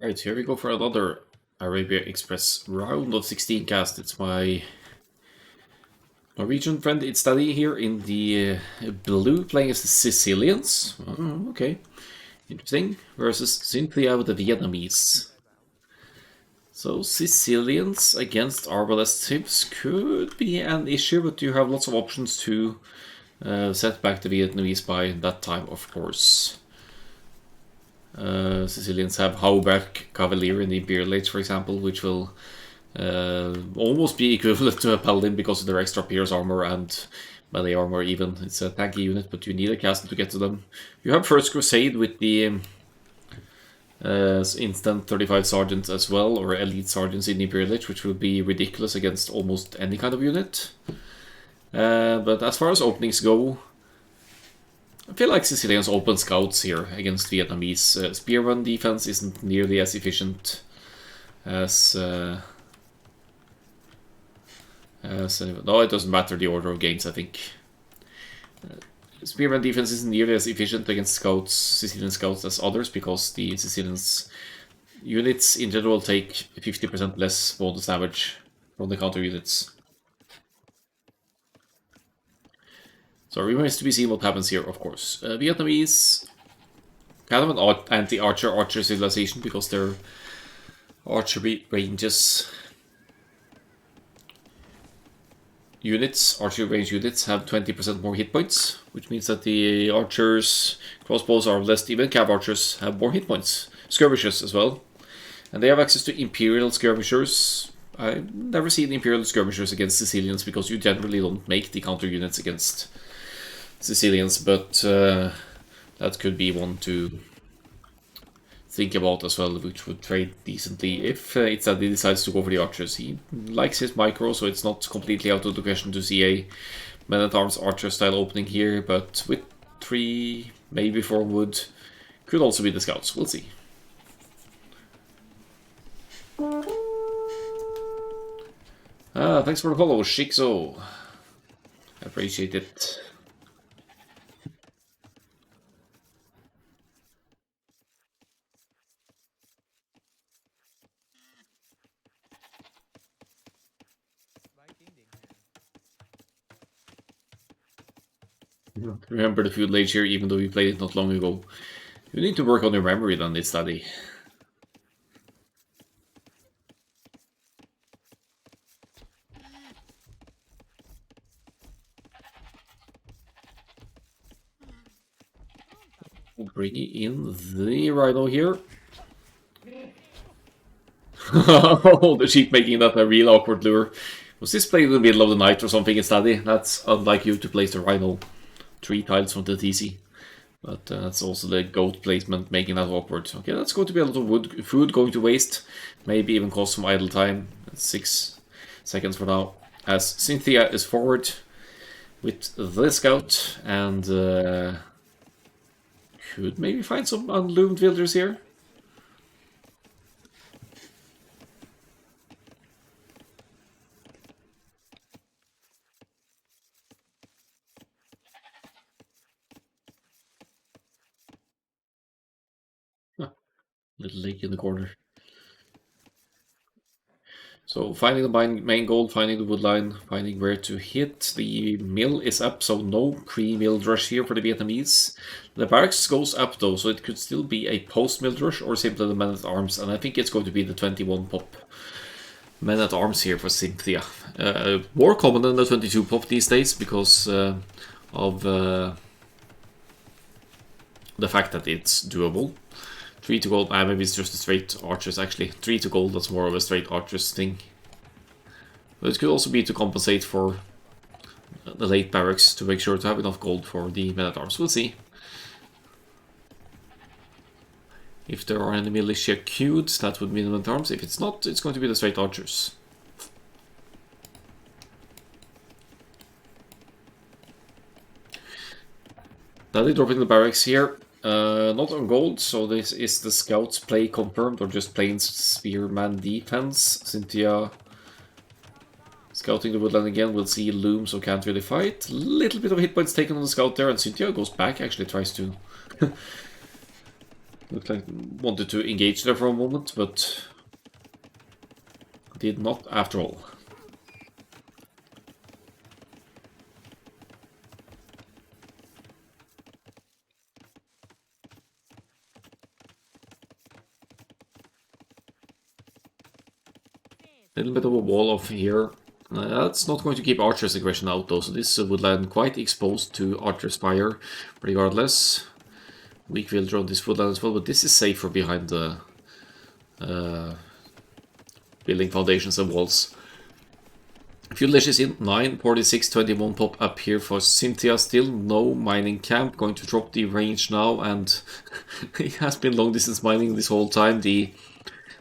Right, here we go for another Arabia Express round of 16 cast. It's my Norwegian friend Itsdaddy here in the blue, playing as the Sicilians. Oh, okay, interesting. Versus Cynthia with the Vietnamese. So Sicilians against Arbalest tips could be an issue, but you have lots of options to set back the Vietnamese by that time, of course. Sicilians have Hauberk Cavalier in the Imperial Age, for example, which will almost be equivalent to a Paladin because of their extra Pierce armor and melee armor even. It's a tanky unit, but you need a caster to get to them. You have First Crusade with the instant 35 Sergeants as well, or Elite Sergeants in the Imperial Age, which will be ridiculous against almost any kind of unit. But as far as openings go, I feel like Sicilians open scouts here against Vietnamese. Spearman defense isn't nearly as efficient as... no, it doesn't matter the order of gains, I think. Spearman defense isn't nearly as efficient against scouts, Sicilian scouts, as others, because the Sicilians units in general take 50% less bonus damage from the counter units. So it remains to be seen what happens here, of course. Vietnamese, kind of an anti-archer civilization because their archery ranges archery range units have 20% more hit points, which means that the archers, crossbows are less, even cav archers have more hit points. Skirmishers as well. And they have access to Imperial Skirmishers. I've never seen Imperial Skirmishers against Sicilians because you generally don't make the counter units against Sicilians, but that could be one to think about as well, which would trade decently if Itsdaddy decides to go for the archers. He likes his micro, so it's not completely out of the question to see a men-at-arms archer style opening here, but with 3, maybe 4 wood, could also be the scouts. We'll see. Thanks for the follow, Shikzo. I appreciate it. Remember the Feudal Age here, even though we played it not long ago. You need to work on your memory then, Itsdaddy. Bringing in the Rhino here. Oh, the sheep making that a real awkward lure. Was this played in the middle of the night or something, Itsdaddy? That's unlike you to place the Rhino 3 tiles from the TC. But that's also the goat placement making that awkward. Okay, that's going to be a lot of food going to waste. Maybe even cause some idle time. That's 6 seconds for now. As Cynthia is forward with the scout and could maybe find some unloomed villagers here. Little lake in the corner. So finding the main goal, finding the wood line, finding where to hit. The mill is up, so no pre-mill rush here for the Vietnamese. The barracks goes up though, so it could still be a post-mill rush or simply the men-at-arms, and I think it's going to be the 21 pop men-at-arms here for Cynthia. More common than the 22 pop these days because of the fact that it's doable. 3 to gold, maybe it's just a straight archers actually. 3 to gold, that's more of a straight archers thing. But it could also be to compensate for the late barracks to make sure to have enough gold for the men-at-arms. We'll see. If there are any militia queued, that would mean the men-at-arms. If it's not, it's going to be the straight archers. Daddy dropping the barracks here. Not on gold, so this is the scouts play confirmed or just plain spearman defense. Cynthia scouting the woodland again. We'll see loom, so can't really fight. Little bit of hit points taken on the scout there, and Cynthia goes back, actually tries to Looked like wanted to engage there for a moment, but did not after all. A little bit of a wall off here. That's not going to keep Archer's aggression out though, so this would land quite exposed to Archer's fire regardless. Weak villager on this woodland as well, but this is safer behind the building foundations and walls. Fuel is in 9, 46, 21 pop up here for Cynthia. Still no mining camp. Going to drop the range now, and it has been long distance mining this whole time. The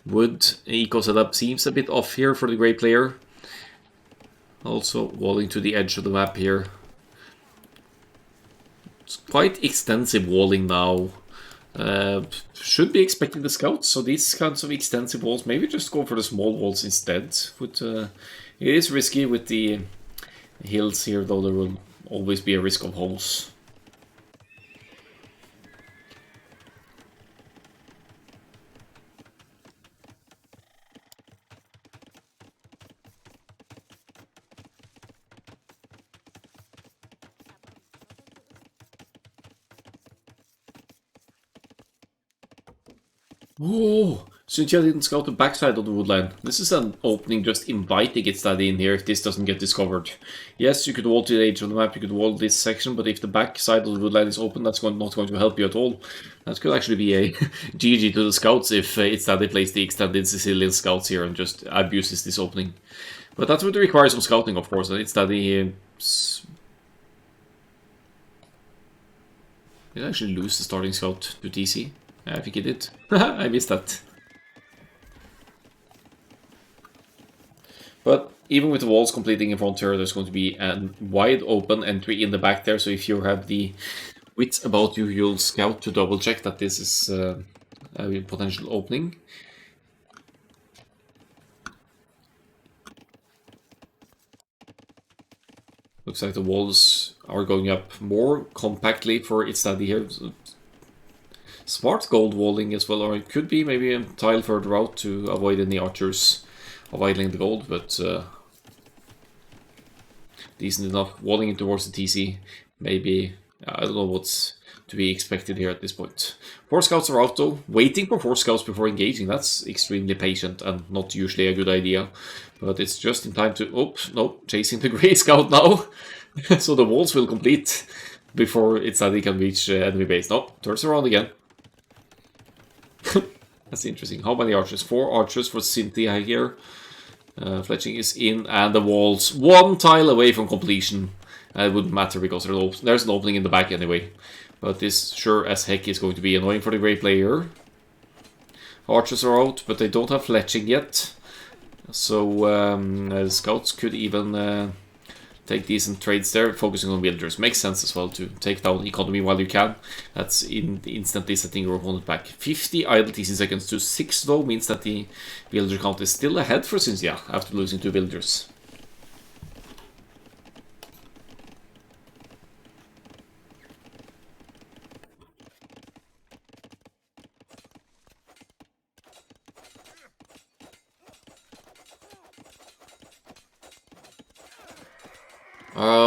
wood eco setup seems a bit off here for the grey player. Also walling to the edge of the map here. It's quite extensive walling now. Should be expecting the scouts, so these kinds of extensive walls, maybe just go for the small walls instead. But it is risky with the hills here, though there will always be a risk of holes. Oh, Cynthia didn't scout the backside of the woodline. This is an opening just inviting Itsdaddy in here if this doesn't get discovered. Yes, you could wall to the edge of the map, you could wall this section, but if the backside of the woodline is open, that's not going to help you at all. That could actually be a GG to the scouts if Itsdaddy plays the extended Sicilian scouts here and just abuses this opening. But that would require some scouting, of course, and Itsdaddy... Did I actually lose the starting scout to TC? I think he did. I missed that. But even with the walls completing in front here, there's going to be a wide open entry in the back there. So if you have the wits about you, you'll scout to double check that this is a potential opening. Looks like the walls are going up more compactly for Itsdaddy here. Smart gold walling as well, or it could be maybe a tile further out to avoid any archers of idling the gold, but decent enough. Walling in towards the TC, maybe, I don't know what's to be expected here at this point. 4 scouts are out though, waiting for 4 scouts before engaging. That's extremely patient and not usually a good idea, but it's just in time to, oops, no, chasing the grey scout now. So the walls will complete before Itsdaddy can reach enemy base. No, turns around again. That's interesting. How many archers? 4 archers for Cynthia here. Fletching is in, and the walls 1 tile away from completion. It wouldn't matter because there's an opening in the back anyway. But this sure as heck is going to be annoying for the grey player. Archers are out, but they don't have fletching yet. So the scouts could even take decent trades there, focusing on villagers. Makes sense as well to take down economy while you can. That's instantly setting your opponent back. 50 idle TC seconds to 6 though, means that the villager count is still ahead for Cynthia after losing 2 villagers.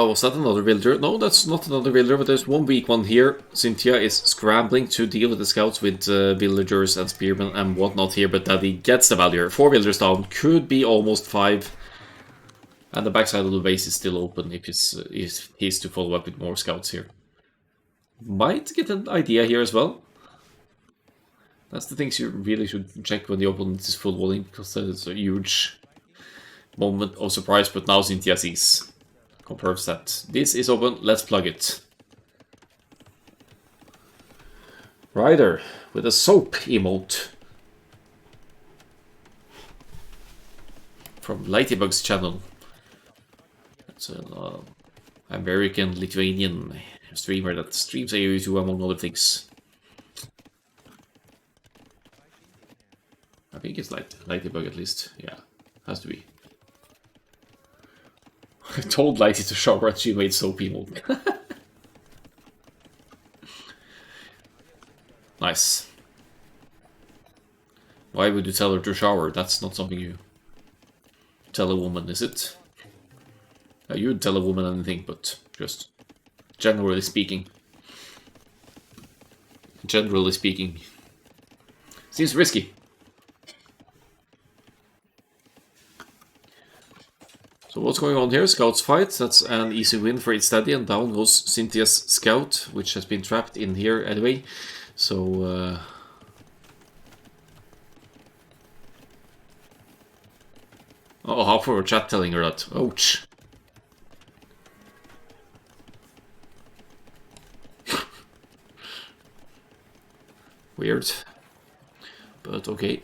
Was that another villager? No, that's not another villager, but there's one weak one here. Cynthia is scrambling to deal with the scouts with villagers and spearmen and whatnot here, but Daddy gets the value. 4 villagers down, could be almost 5. And the backside of the base is still open if he's to follow up with more scouts here. Might get an idea here as well. That's the things you really should check when the opponent is full walling, because it's a huge moment of surprise, but now Cynthia sees. Confirms that this is open, let's plug it. Rider with a soap emote from Lightybug's channel. It's an American Lithuanian streamer that streams AOE 2 among other things. I think it's Lightybug at least, yeah, has to be. I told Lighty to shower and she made soap emote. Nice. Why would you tell her to shower? That's not something you tell a woman, is it? You would tell a woman anything, but just generally speaking. Generally speaking. Seems risky. So what's going on here? Scouts fight. That's an easy win for Itsdaddy, and down goes Cynthia's scout, which has been trapped in here anyway. So oh, half of her chat telling her that. Ouch. Weird. But okay.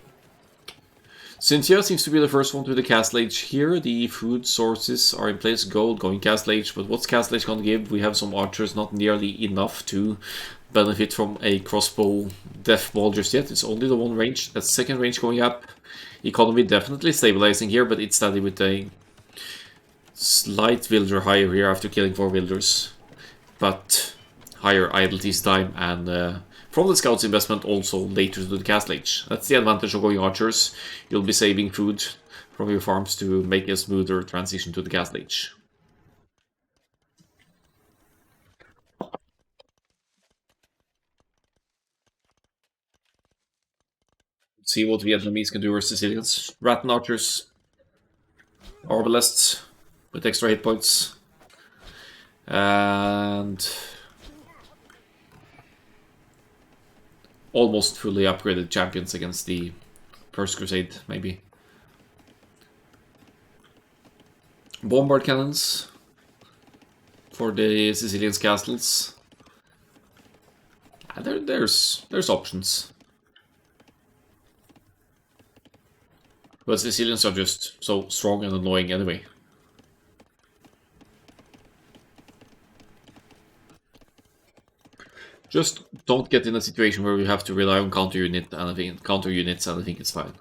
Cynthia seems to be the first one to the Castle Age here. The food sources are in place. Gold going Castle Age, but what's Castle Age going to give? We have some archers, not nearly enough to benefit from a crossbow death ball just yet. It's only the one range. That's second range going up. Economy definitely stabilizing here, but Itsdaddy with a slight villager higher here after killing 4 villagers. But higher idleness time and from the scouts investment also later to the Castle Age. That's the advantage of going archers. You'll be saving food from your farms to make a smoother transition to the Castle Age. See what Vietnamese can do versus Sicilians. Rattan archers, arbalists with extra hit points, and almost fully upgraded champions against the First Crusade, maybe. Bombard cannons for the Sicilians' castles. There's options. But Sicilians are just so strong and annoying anyway. Just don't get in a situation where you have to rely on counter units, and I think it's fine.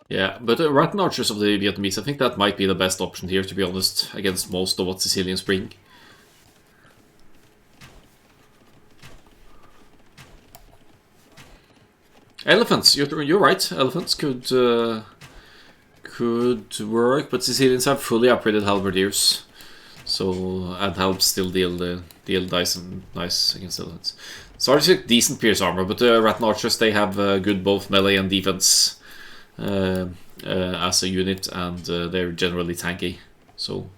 Yeah, but the Rattan Archers of the Vietnamese, I think that might be the best option here, to be honest, against most of what Sicilians bring. Elephants, you're right, elephants could work, but Sicilians have fully upgraded halberdiers. So, and helps still deal nice against elephants. So it's a decent pierce armor, but the Rattan Archers, they have good both melee and defense. As a unit, and they're generally tanky, so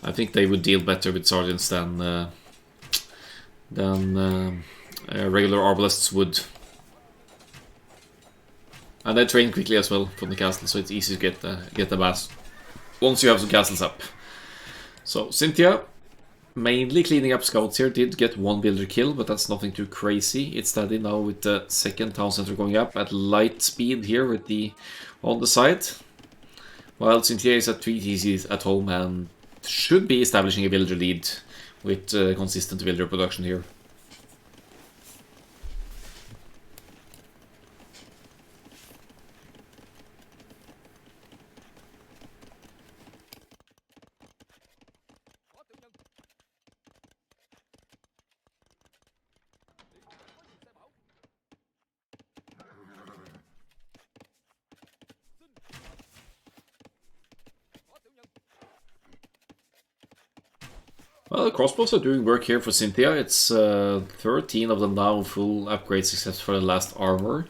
I think they would deal better with sergeants than regular arbalists would. And they train quickly as well from the castle, so it's easy to get the mass once you have some castles up. So Cynthia, mainly cleaning up scouts here, did get 1 villager kill, but that's nothing too crazy. Itsdaddy now with the second town center going up at light speed here with the on the side, while Cynthia is at 3 TCs at home and should be establishing a villager lead with consistent villager production here. Well, the crossbows are doing work here for Cynthia. It's 13 of them now, full upgrades except for the last armor.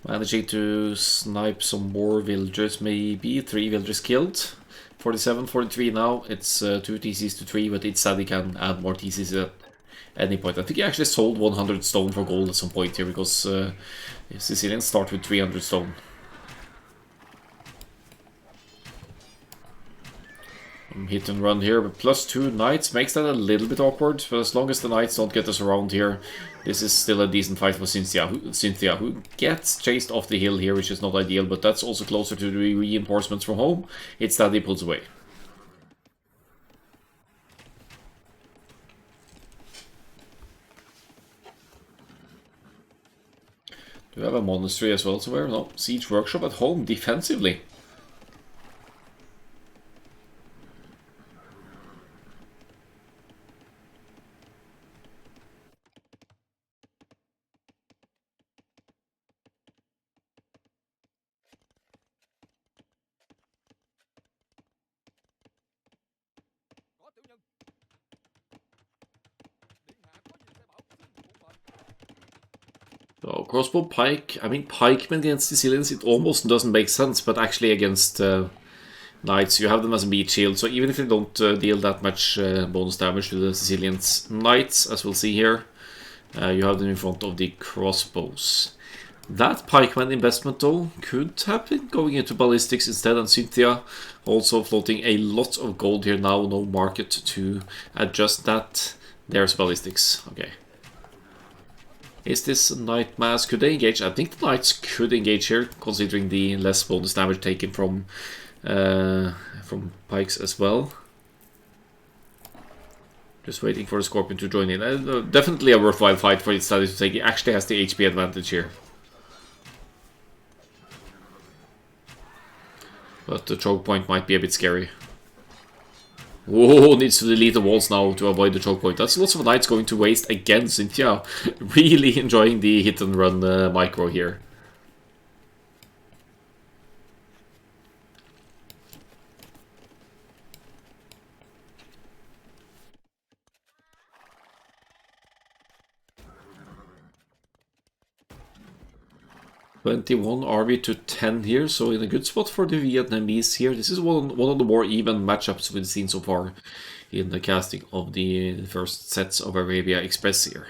Managing to snipe some more villagers, maybe 3 villagers killed. 47, 43 now. It's 2 TCs to 3, but Itsdaddy can add more TCs at any point. I think he actually sold 100 stone for gold at some point here, because Sicilians start with 300 stone. Hit and run here, but +2 knights makes that a little bit awkward. But as long as the knights don't get us around here, this is still a decent fight for Cynthia, who gets chased off the hill here, which is not ideal, but that's also closer to the reinforcements from home. Itsdaddy pulls away. Do we have a monastery as well somewhere? No. Siege workshop at home, defensively. So, crossbow, pike. I mean, pikemen against Sicilians, it almost doesn't make sense, but actually against knights, you have them as a meat shield, so even if they don't deal that much bonus damage to the Sicilians' knights, as we'll see here, you have them in front of the crossbows. That pikeman investment, though, could have been going into ballistics instead, and Cynthia also floating a lot of gold here now, no market to adjust that. There's ballistics, okay. Is this knight mass? Could they engage? I think the knights could engage here, considering the less bonus damage taken from pikes as well. Just waiting for the Scorpion to join in. Definitely a worthwhile fight for Itsdaddy to take. He actually has the HP advantage here. But the choke point might be a bit scary. Whoa, needs to delete the walls now to avoid the choke point. That's lots of knights going to waste again. Cynthia really enjoying the hit and run micro here. (21 RB to 10 here, so in a good spot for the Vietnamese here. This is one of the more even matchups we've seen so far in the casting of the first sets of Arabia Express here.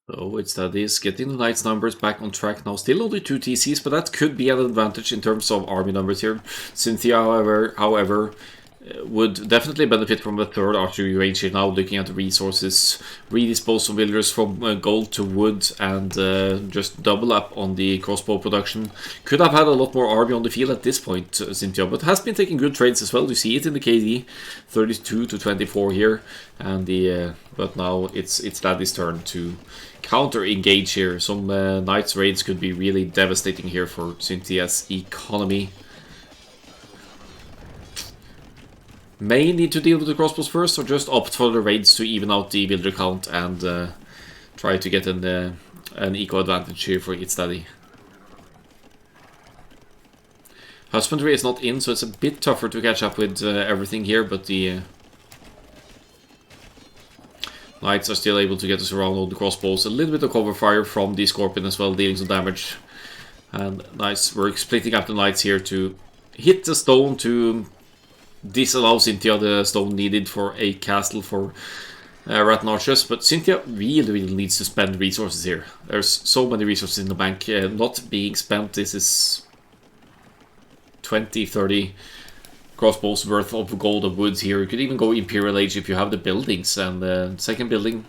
So Itsdaddy is getting the Knights numbers back on track now. Still only 2 TCs, but that could be an advantage in terms of army numbers here. Cynthia, however, would definitely benefit from the third archery range here now, looking at the resources. Redispose some villagers from gold to wood and just double up on the crossbow production. Could have had a lot more army on the field at this point, Cynthia, but has been taking good trades as well. You see it in the KD, 32 to 24 here, and the but now it's Itsdaddy's turn to counter-engage here. Some Knights raids could be really devastating here for Cynthia's economy. May need to deal with the crossbows first, or just opt for the raids to even out the villager count and try to get an eco advantage here for Itsdaddy. Husbandry is not in, so it's a bit tougher to catch up with everything here, but the Knights are still able to get us around all the crossbows. A little bit of cover fire from the Scorpion as well, dealing some damage. And nice work splitting up the Knights here to hit the stone to disallow Cynthia the stone needed for a castle for Rattan Archers. But Cynthia really needs to spend resources here. There's so many resources in the bank not being spent. This is 20, 30 crossbows worth of gold and woods here. You could even go Imperial Age if you have the buildings. And second building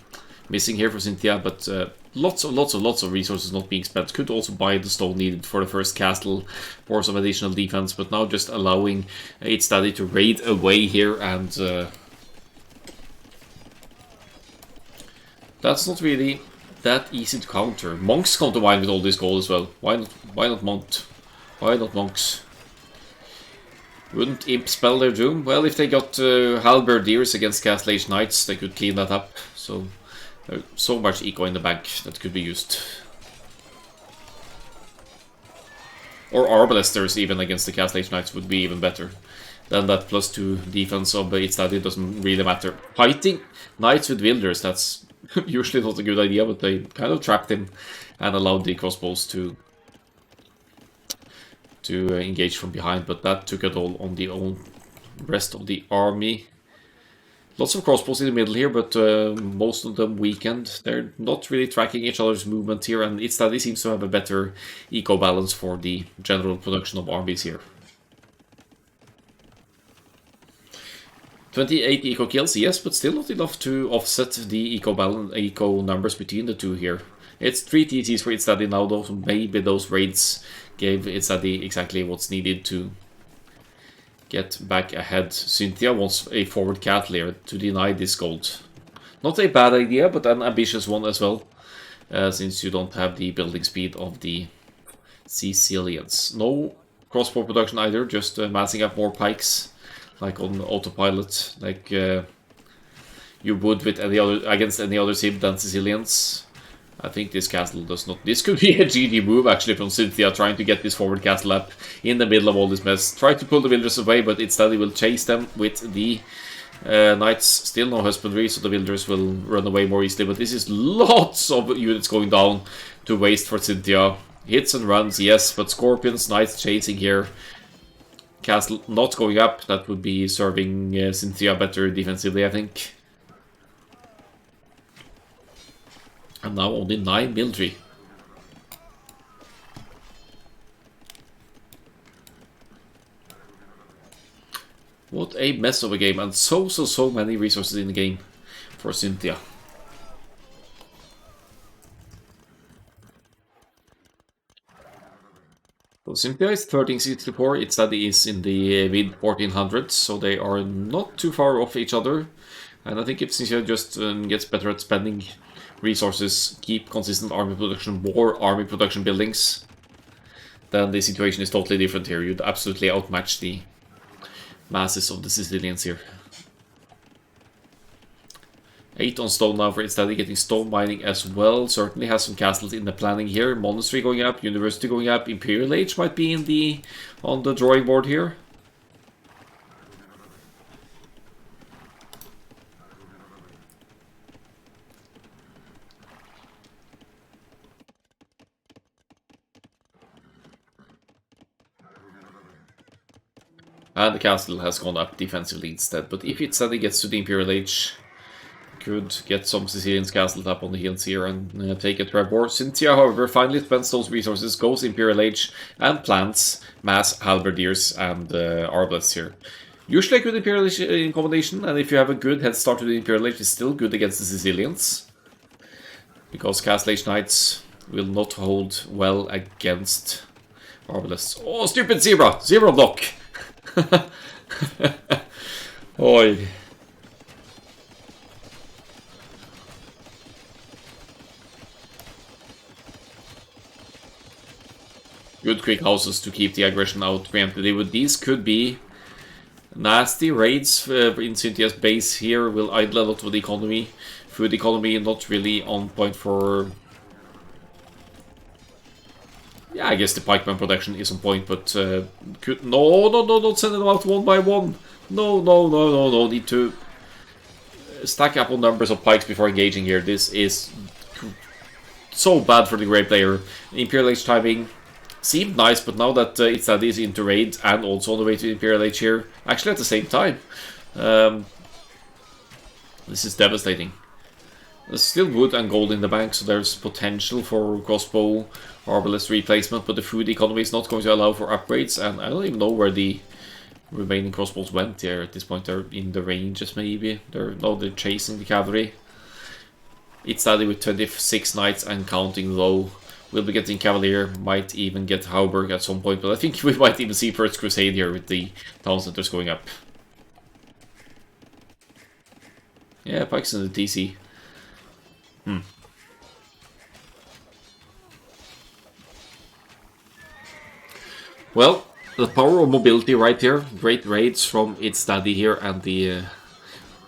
missing here for Cynthia, but lots of resources not being spent. Could also buy the stone needed for the first castle for some additional defense, but now just allowing Itsdaddy to raid away here, and that's not really that easy to counter. Monks come to mind with all this gold as well. Why not monks? Wouldn't Imp spell their doom? Well, if they got Halberdiers against Castle Age Knights, they could clean that up. So there's so much eco in the bank that could be used. Or Arbalesters even against the Castle Age Knights would be even better. Then that +2 defense of Itsdaddy doesn't really matter. Fighting Knights with Wielders, that's usually not a good idea, but they kind of trapped him and allowed the crossbows to engage from behind, but that took a toll on the rest of the army. Lots of crossbows in the middle here, but most of them weakened. They're not really tracking each other's movement here, and Itsdaddy seems to have a better eco balance for the general production of armies here. 28 eco kills, yes, but still not enough to offset the eco numbers between the two here. It's 3 TCs for Itsdaddy now, though, so maybe those raids gave Itsdaddy exactly what's needed to get back ahead. Cynthia wants a forward Cavalier to deny this gold. Not a bad idea, but an ambitious one as well, since you don't have the building speed of the Sicilians. No crossbow production either, just massing up more pikes, like on autopilot, like you would with against any other civ than Sicilians. I think this castle does not... This could be a GG move, actually, from Cynthia, trying to get this forward castle up in the middle of all this mess. Try to pull the villagers away, but Itsdaddy will chase them with the knights. Still no husbandry, so the villagers will run away more easily. But this is lots of units going down to waste for Cynthia. Hits and runs, yes, but scorpions, knights chasing here. Castle not going up. That would be serving Cynthia better defensively, I think. And now only 9 military. What a mess of a game, and so many resources in the game for Cynthia. So Cynthia is 1364, Itsdaddy is in the mid 1400s, so they are not too far off each other. And I think if Cynthia just gets better at spending resources, keep consistent army production, more army production buildings, then the situation is totally different here. You'd absolutely outmatch the masses of the Sicilians here. 8 on stone now for Itsdaddy, getting stone mining as well. Certainly has some castles in the planning here. Monastery going up, University going up, Imperial Age might be on the drawing board here. And the castle has gone up defensively instead. But if Itsdaddy gets to the Imperial Age, could get some Sicilians castled up on the hills here and take a Trevor. Cynthia, however, finally spends those resources, goes Imperial Age, and plants mass halberdiers and arbalests here. Usually a good Imperial Age in combination, and if you have a good head start to the Imperial Age, it's still good against the Sicilians. Because Castle Age Knights will not hold well against arbalests. Oh, stupid zebra! Zebra block! Oi. Good quick houses to keep the aggression out preemptively. These could be nasty raids in Cynthia's base here. Will idle a lot of the economy. Food economy not really on point for... Yeah, I guess the pikeman production is on point, but could... No, don't send them out one by one. No. Need to stack up on numbers of pikes before engaging here. This is so bad for the Grey player. Imperial Age timing seemed nice, but now that Itsdaddy is into raid and also on the way to Imperial Age here, actually at the same time, this is devastating. There's still wood and gold in the bank, so there's potential for crossbow arbalest replacement, but the food economy is not going to allow for upgrades, and I don't even know where the remaining crossbows went here at this point. They're in the ranges maybe. They're chasing the cavalry. Itsdaddy with 26 knights and counting low. We'll be getting Cavalier, might even get Hauberg at some point, but I think we might even see First Crusade here with the town centers going up. Yeah, pikes in the TC. Well, the power of mobility right here. Great raids from Itsdaddy here, and the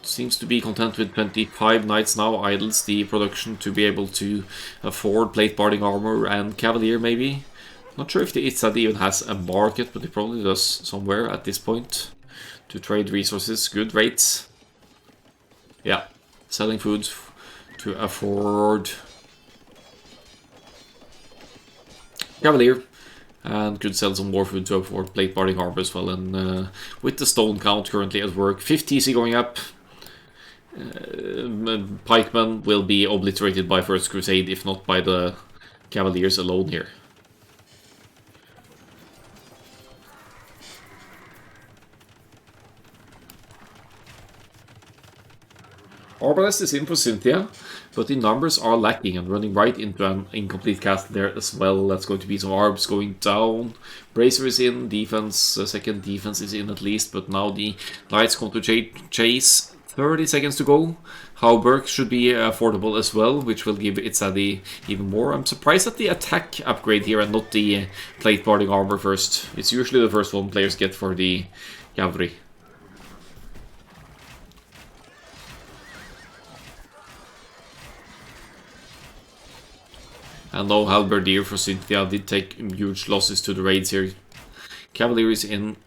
seems to be content with 25 knights now. Idles the production to be able to afford plate barding armor and cavalier maybe. Not sure if the Itsdaddy even has a market, but it probably does somewhere at this point. To trade resources, good rates. Yeah, selling food to afford Cavalier. And could sell some more food to afford plate parting armor as well. And with the stone count currently at work, 50 TC going up. Pikemen will be obliterated by First Crusade, if not by the Cavaliers alone here. Arbalest is in for Cynthia, but the numbers are lacking and running right into an incomplete castle there as well. That's going to be some arbs going down. Bracer is in, defense, second defense is in at least, but now the knights come to chase. 30 seconds to go. Hauberg should be affordable as well, which will give Itsdaddy even more. I'm surprised at the attack upgrade here and not the plate parting armor first. It's usually the first one players get for the cavalry. And no halberdier for Cynthia did take huge losses to the raids here. Cavalier is in.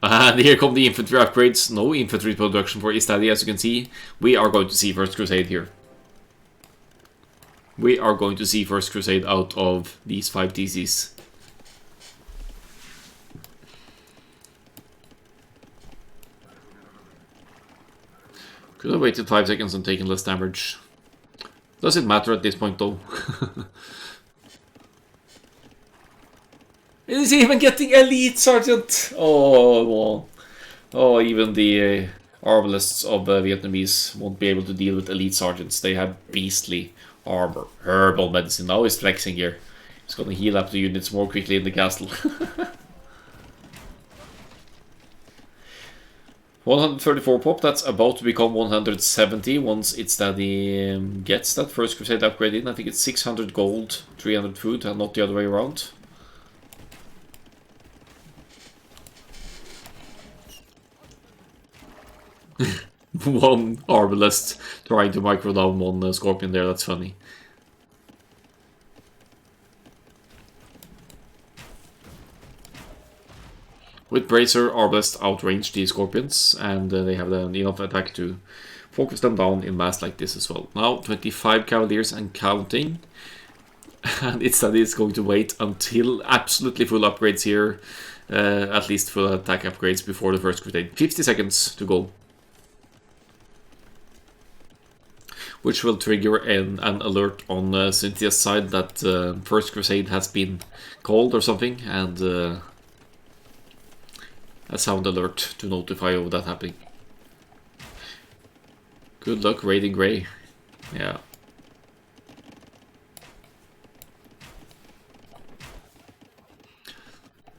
And here come the infantry upgrades. No infantry production for Itsdaddy, as you can see. We are going to see First Crusade here. We are going to see First Crusade out of these 5 TCs. Could have waited 5 seconds and taken less damage. Does it matter at this point though? Is he even getting Elite Sergeant? Oh, even the Arbalists of Vietnamese won't be able to deal with Elite Sergeants. They have beastly armor. Herbal medicine. Now he's flexing here. He's gonna heal up the units more quickly in the castle. 134 pop, that's about to become 170 once Itsdaddy gets that First Crusade upgrade in. I think it's 600 gold, 300 food, and not the other way around. One Arbalest trying to micro down one Scorpion there, that's funny. With Bracer, Arbalest outrange the Scorpions, and they have enough attack to focus them down in mass like this as well. Now 25 Cavaliers and counting. And Itsdaddy is going to wait until absolutely full upgrades here. At least full attack upgrades before the First Crusade. 50 seconds to go. Which will trigger an alert on Cynthia's side that First Crusade has been called or something. And a sound alert to notify of that happening. Good luck raiding Grey. Yeah.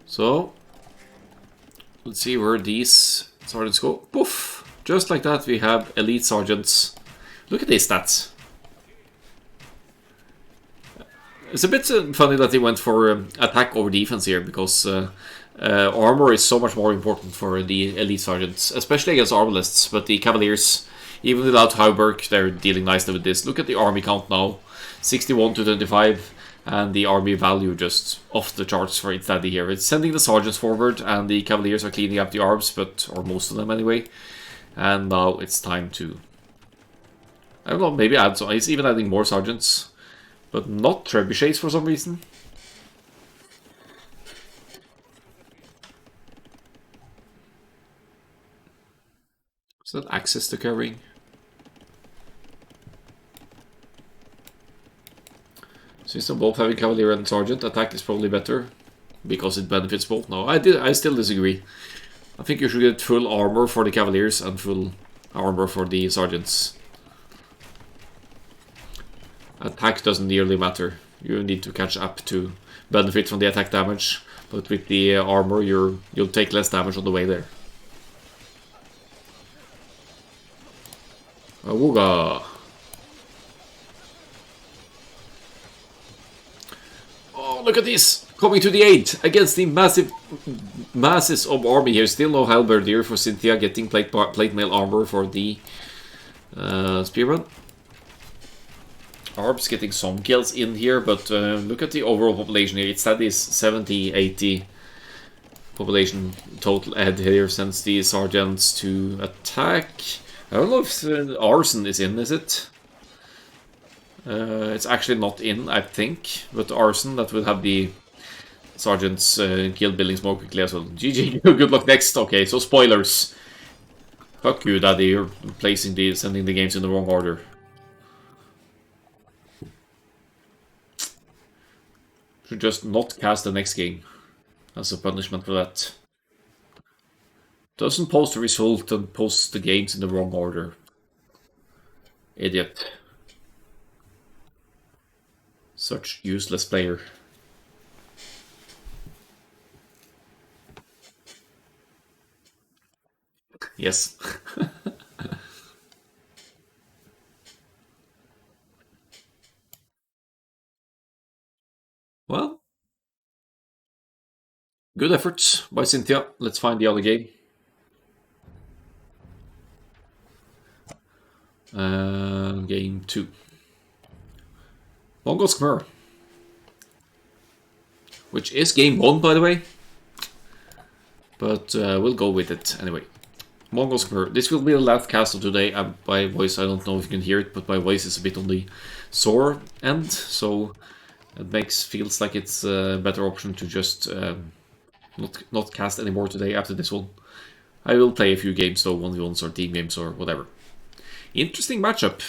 So, let's see where these sergeants go. Poof! Just like that we have elite sergeants. Look at these stats. It's a bit funny that they went for attack over defense here, because armor is so much more important for the elite sergeants, especially against arbalists. But the cavaliers, even without Hauberg, they're dealing nicely with this. Look at the army count now, 61 to 25, and the army value just off the charts for Itsdaddy here. It's sending the sergeants forward, and the cavaliers are cleaning up the arbs, or most of them anyway. And now it's time to, I don't know, maybe add some. He's even adding more sergeants, but not trebuchets for some reason. Is that access to carrying? Since they're both having cavalier and sergeant, attack is probably better because it benefits both. No, I still disagree. I think you should get full armor for the cavaliers and full armor for the sergeants. Attack doesn't nearly matter. You need to catch up to benefit from the attack damage, but with the armor you'll take less damage on the way there. Awooga! Oh, look at this! Coming to the aid against the massive masses of army here. Still no halberdier for Cynthia, getting plate mail armor for the spearman. Arbs getting some kills in here, but look at the overall population here. Itsdaddy is 70, 80 population total ahead here, sends the sergeants to attack. I don't know if arson is in, is it? It's actually not in, I think, but arson, that would have the sergeants kill buildings more quickly as well. GG, good luck next. Okay, so spoilers. Fuck you, Daddy, you're sending the games in the wrong order. Should just not cast the next game as a punishment for that. Doesn't post the result and posts the games in the wrong order. Idiot. Such useless player. Yes. Well, good efforts by Cynthia. Let's find the other game. Game 2. Mongol Khmer. Which is game 1, by the way. But we'll go with it anyway. Mongol Khmer. This will be the last cast of today. My voice, I don't know if you can hear it, but my voice is a bit on the sore end. So it feels like it's a better option to just not cast anymore today after this one. I will play a few games though, 1v1s or team games or whatever. Interesting matchup.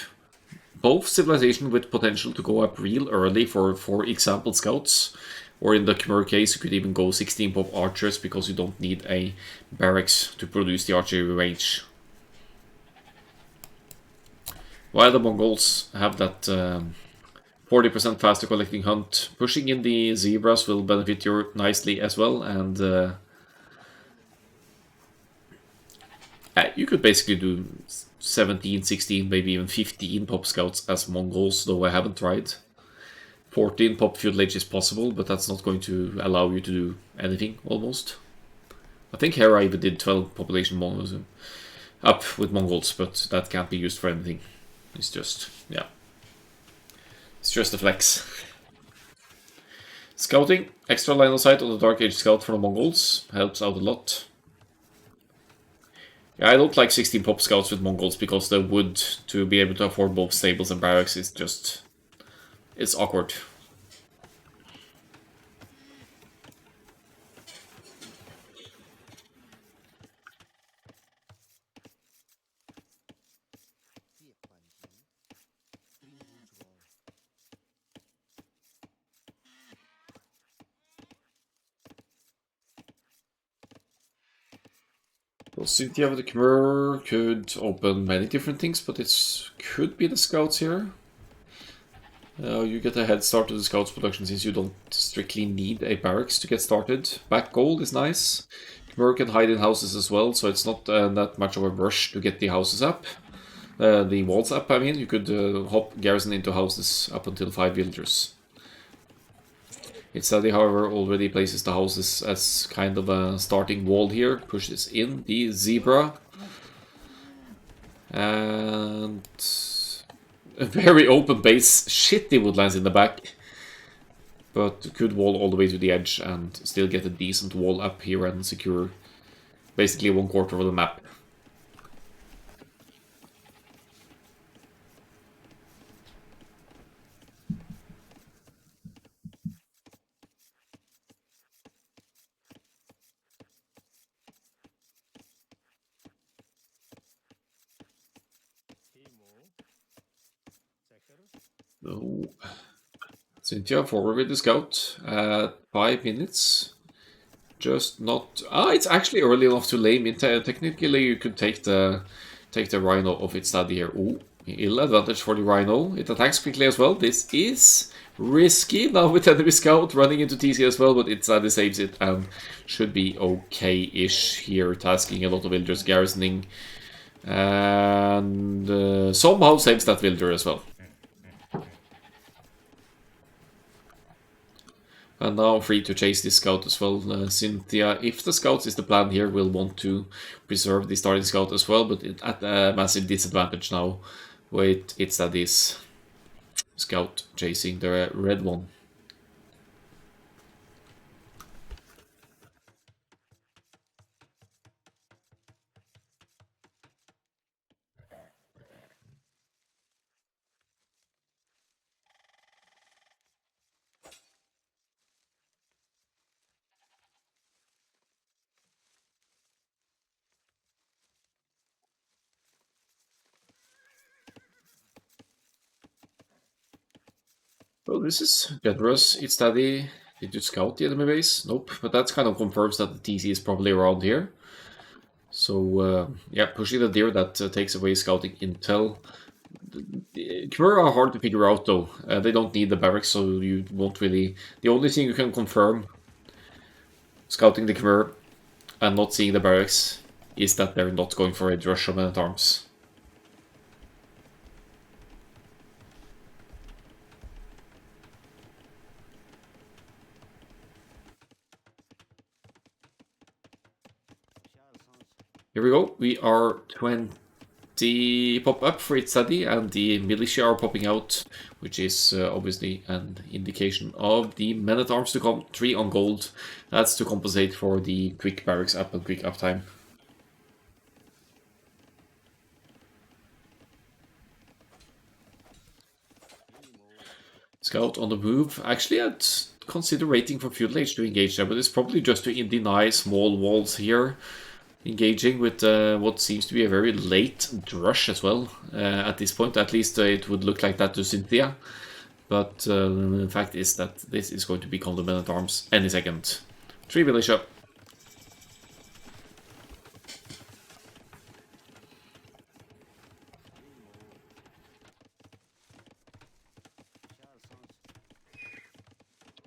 Both civilization with potential to go up real early for example scouts. Or in the Khmer case, you could even go 16 pop archers because you don't need a barracks to produce the archery range. While the Mongols have that 40% faster collecting hunt, pushing in the zebras will benefit you nicely as well. And you could basically do 17, 16, maybe even 15 pop scouts as Mongols, though I haven't tried. 14 pop feudal age is possible, but that's not going to allow you to do anything, almost. I think here I even did 12 population Mongols up with Mongols, but that can't be used for anything. It's just, yeah. It's just a flex. Scouting. Extra line of sight on the Dark Age Scout for the Mongols. Helps out a lot. Yeah, I don't like 16 pop scouts with Mongols, because the wood to be able to afford both stables and barracks is just... it's awkward. Well, Cynthia with the Khmer could open many different things, but it could be the scouts here. You get a head start to the scouts production since you don't strictly need a barracks to get started. Back gold is nice. Khmer can hide in houses as well, so it's not that much of a rush to get the houses up. The walls up, I mean. You could hop garrison into houses up until 5 villagers. Itsdaddy, however, already places the houses as kind of a starting wall here. Pushes in the zebra. And... a very open base, shitty woodlands in the back. But could wall all the way to the edge and still get a decent wall up here and secure basically 1/4 of the map. Oh. Cynthia forward with the scout at 5 minutes. Just not... it's actually early enough to lame it. Technically, you could take the rhino of Itsdaddy here. Ooh, ill advantage for the rhino. It attacks quickly as well. This is risky now with enemy scout running into TC as well, but Itsdaddy saves it and should be okay-ish here, tasking a lot of villagers garrisoning. And somehow saves that villager as well. And now free to chase this scout as well. Cynthia, if the scouts is the plan here, will want to preserve the starting scout as well, but at a massive disadvantage now with Itsdaddy's scout chasing the red one. Well, this is generous. Itsdaddy. Did you scout the enemy base? Nope, but that kind of confirms that the TC is probably around here. So, yeah, pushing the deer, that takes away scouting intel. The Khmer are hard to figure out, though. They don't need the barracks, so you won't really... The only thing you can confirm scouting the Khmer and not seeing the barracks is that they're not going for a rush of men-at-arms. Here we go. We are 20 pop up for Itsdaddy, and the militia are popping out, which is obviously an indication of the men-at-arms to come. 3 on gold. That's to compensate for the quick barracks up and quick uptime. Scout on the move. Actually, I'd consider waiting for Feudal Age to engage there, but it's probably just to deny small walls here. Engaging with what seems to be a very late rush as well at this point. At least it would look like that to Cynthia. But the fact is that this is going to become the men-at-arms any second. 3 militia.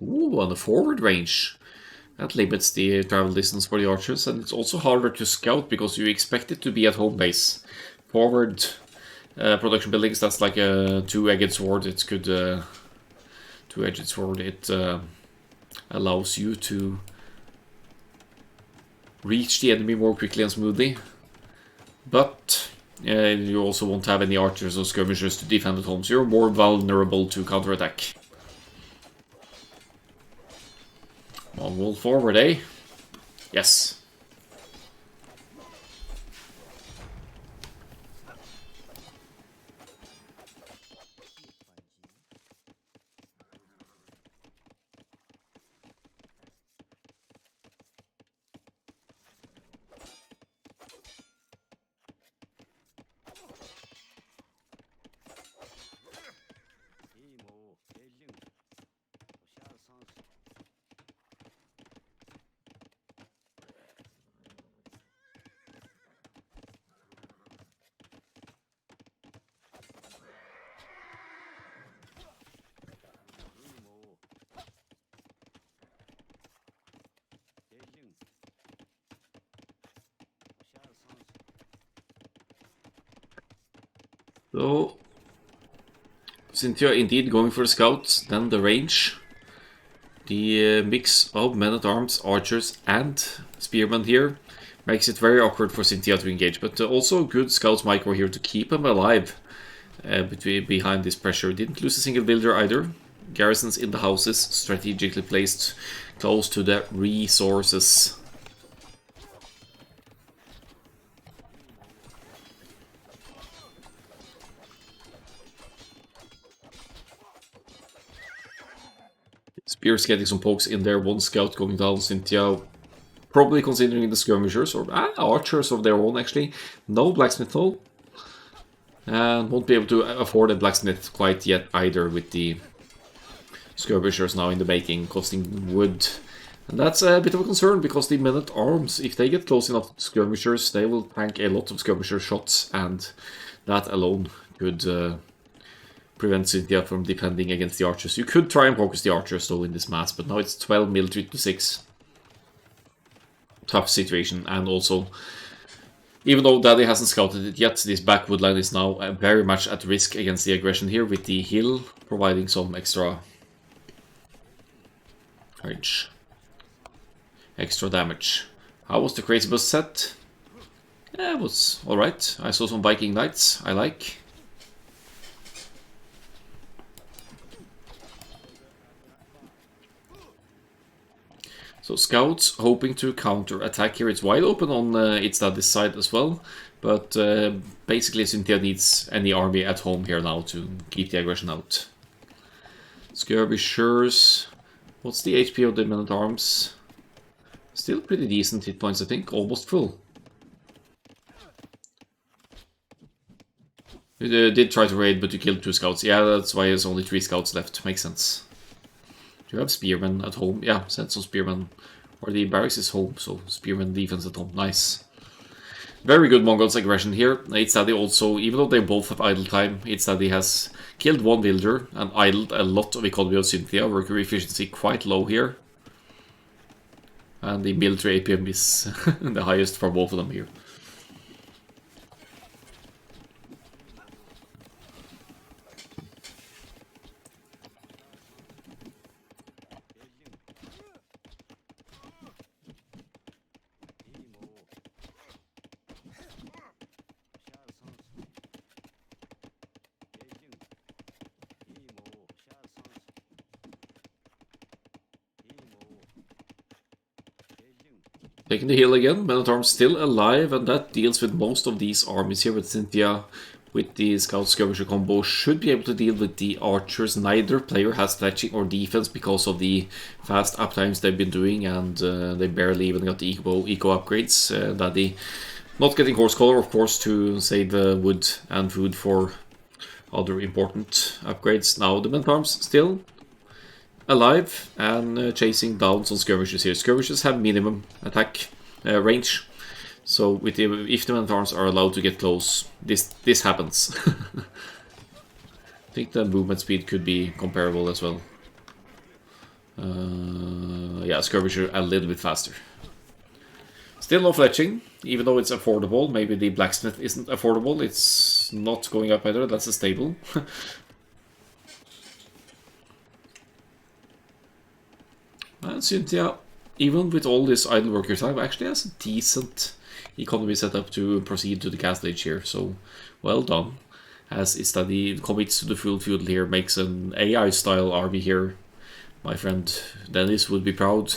Ooh, on the forward range. That limits the travel distance for the archers, and it's also harder to scout because you expect it to be at home base. Forward production buildings, that's like a two-edged sword. It's good two-edged sword. It allows you to reach the enemy more quickly and smoothly. But you also won't have any archers or skirmishers to defend at home, so you're more vulnerable to counterattack. One wall forward, eh? Yes. So, Cynthia indeed going for the scouts, then the range. The mix of men-at-arms, archers, and spearmen here makes it very awkward for Cynthia to engage, but also good scouts micro here to keep him alive behind this pressure. Didn't lose a single builder either. Garrisons in the houses, strategically placed close to the resources. Spears getting some pokes in there, one scout going down. Cynthia probably considering the skirmishers or archers of their own actually. No blacksmith though. And won't be able to afford a blacksmith quite yet either with the skirmishers now in the making, costing wood. And that's a bit of a concern because the men-at-arms, if they get close enough to skirmishers, they will tank a lot of skirmisher shots, and that alone could prevent Cynthia from defending against the archers. You could try and focus the archers though in this mass, but now it's 12 military to 6. Tough situation, and also, even though Daddy hasn't scouted it yet, this backwood line is now very much at risk against the aggression here, with the hill providing some extra range. Extra damage. How was the crazy bus set? Yeah, it was alright. I saw some Viking knights I like. So scouts hoping to counter attack here. It's wide open on Itsdaddy's side as well. But basically Cynthia needs any army at home here now to keep the aggression out. Skirmishers. What's the HP of the men-at-arms? Still pretty decent hit points, I think. Almost full. You did try to raid, but you killed 2 scouts. Yeah, that's why there's only 3 scouts left. Makes sense. Do you have spearmen at home? Yeah, send some spearmen. Or the barracks is home, so spearmen defense at home. Nice. Very good Mongols aggression here. Itsdaddy also, even though they both have idle time, Itsdaddy has killed 1 villager and idled a lot of economy of Cynthia. Worker efficiency quite low here. And the military APM is the highest for both of them here. Taking the hill again, Men-at-Arms still alive, and that deals with most of these armies here. With Cynthia, with the Scout Skirmisher combo, should be able to deal with the archers. Neither player has fletching or defense because of the fast uptimes they've been doing, and they barely even got the eco upgrades. Daddy not getting horse color, of course, to save wood and food for other important upgrades. Now the Men-at-Arms still alive and chasing down some skirmishers here. Skirmishers have minimum attack range, so with if the men-at-arms are allowed to get close, this happens. I think the movement speed could be comparable as well. Yeah, skirmisher a little bit faster. Still no fletching, even though it's affordable. Maybe the blacksmith isn't affordable. It's not going up either. That's a stable. And Cynthia, even with all this idle worker time, actually has a decent economy set up to proceed to the castle age here. So, well done. As Itsdaddy commits to the full feudal here, makes an AI-style army here. My friend Dennis would be proud.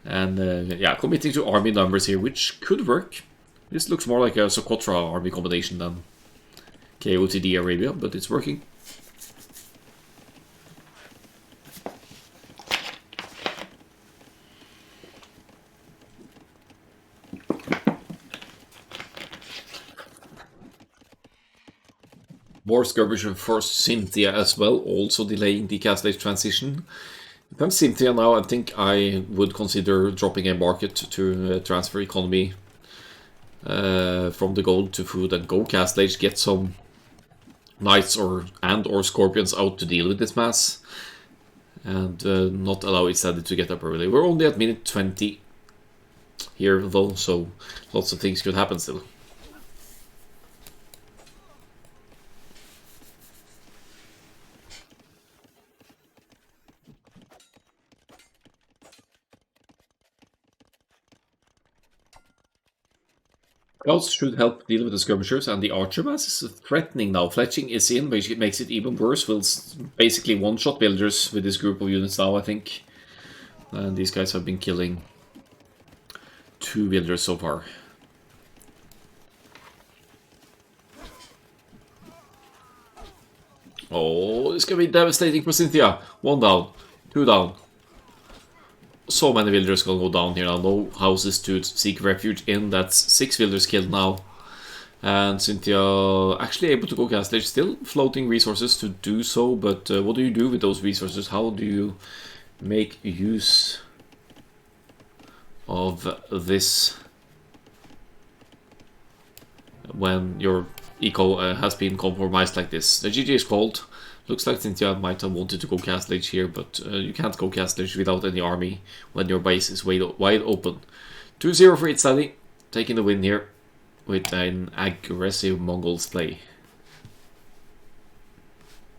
And yeah, committing to army numbers here, which could work. This looks more like a Socotra army combination than KOTD Arabia, but it's working. More skirmisher for Cynthia as well, also delaying the castle age transition. If I'm Cynthia now, I think I would consider dropping a market to transfer economy from the gold to food and go castle age, get some knights or scorpions out to deal with this mass, and not allow Itsdaddy to get up early. We're only at minute 20 here though, so lots of things could happen still. Scouts should help deal with the skirmishers, and the archer mass is threatening now. Fletching is in, which makes it even worse. We'll basically one-shot builders with this group of units now, I think. And these guys have been killing 2 builders so far. Oh, this is going to be devastating for Cynthia. 1 down, 2 down. So many villagers gonna go down here now. No houses to seek refuge in. That's 6 villagers killed now. And Cynthia actually able to go castle age. Still floating resources to do so, but what do you do with those resources? How do you make use of this when your eco has been compromised like this? The GG is called. Looks like Cynthia might have wanted to go castle age here, but you can't go castle age without any army when your base is wide open. 2-0 for Itsdaddy, taking the win here with an aggressive Mongols play.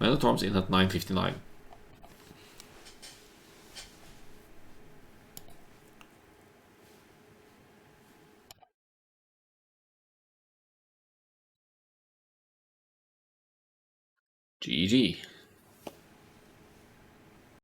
Men-at-Arms in at 9:59. GG.